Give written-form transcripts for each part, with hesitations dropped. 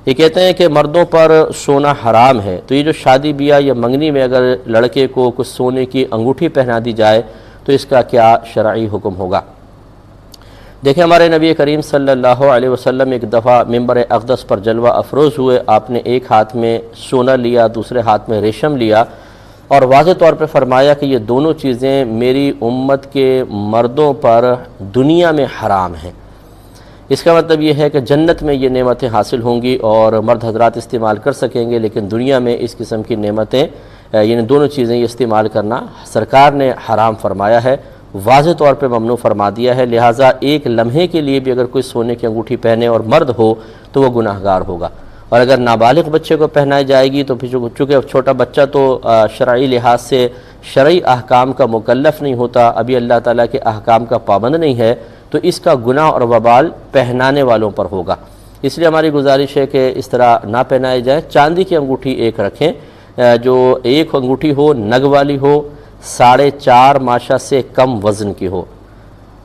یہ کہتے ہیں کہ مردوں پر سونا حرام ہے، تو یہ جو شادی بیاہ یا منگنی میں اگر لڑکے کو کچھ سونے کی انگوٹھی پہنا دی جائے تو اس کا کیا شرعی حکم ہوگا؟ دیکھیں، ہمارے نبی کریم صلی اللہ علیہ وسلم ایک دفعہ ممبر اقدس پر جلوہ افروز ہوئے. آپ نے ایک ہاتھ میں سونا لیا، دوسرے ہاتھ میں ریشم لیا، اور واضح طور پہ فرمایا کہ یہ دونوں چیزیں میری امت کے مردوں پر دنیا میں حرام ہیں. اس کا مطلب یہ ہے کہ جنت میں یہ نعمتیں حاصل ہوں گی اور مرد حضرات استعمال کر سکیں گے، لیکن دنیا میں اس قسم کی نعمتیں یعنی دونوں چیزیں یہ استعمال کرنا سرکار نے حرام فرمایا ہے، واضح طور پہ ممنوع فرما دیا ہے. لہٰذا ایک لمحے کے لیے بھی اگر کوئی سونے کی انگوٹھی پہنے اور مرد ہو تو وہ گناہگار ہوگا، اور اگر نابالغ بچے کو پہنائی جائے گی تو پھر چونکہ چھوٹا بچہ تو شرعی لحاظ سے شرعی احکام کا مکلف نہیں ہوتا، ابھی اللہ تعالیٰ کے احکام کا پابند نہیں ہے، تو اس کا گناہ اور وبال پہنانے والوں پر ہوگا. اس لیے ہماری گزارش ہے کہ اس طرح نہ پہنائے جائیں. چاندی کی انگوٹھی ایک رکھیں، جو ایک انگوٹھی ہو نگ والی ہو، 4.5 ماشا سے کم وزن کی ہو.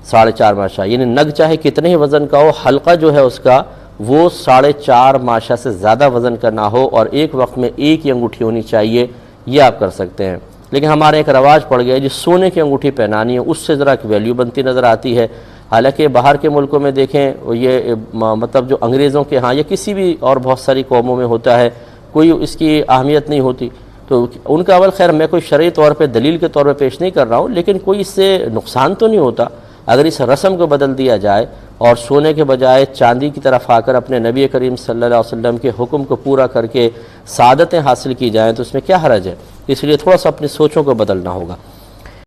4.5 ماشا یعنی نگ چاہے کتنے ہی وزن کا ہو، حلقہ جو ہے اس کا وہ 4.5 ماشا سے زیادہ وزن کا نہ ہو، اور ایک وقت میں ایک ہی انگوٹھی ہونی چاہیے. یہ آپ کر سکتے ہیں. لیکن ہمارے ایک رواج پڑ گیا ہے جس سونے کی انگوٹھی پہنانی ہے اس سے ذرا ایک ویلیو بنتی نظر آتی ہے. حالانکہ باہر کے ملکوں میں دیکھیں، یہ مطلب جو انگریزوں کے ہاں یا کسی بھی اور بہت ساری قوموں میں ہوتا ہے، کوئی اس کی اہمیت نہیں ہوتی. تو ان کا عمل، خیر میں کوئی شرعی طور پہ دلیل کے طور پہ پیش نہیں کر رہا ہوں، لیکن کوئی اس سے نقصان تو نہیں ہوتا اگر اس رسم کو بدل دیا جائے اور سونے کے بجائے چاندی کی طرف آ کر اپنے نبی کریم صلی اللہ علیہ وسلم کے حکم کو پورا کر کے سعادتیں حاصل کی جائیں تو اس میں کیا حرج ہے؟ اس لیے تھوڑا سا اپنی سوچوں کو بدلنا ہوگا.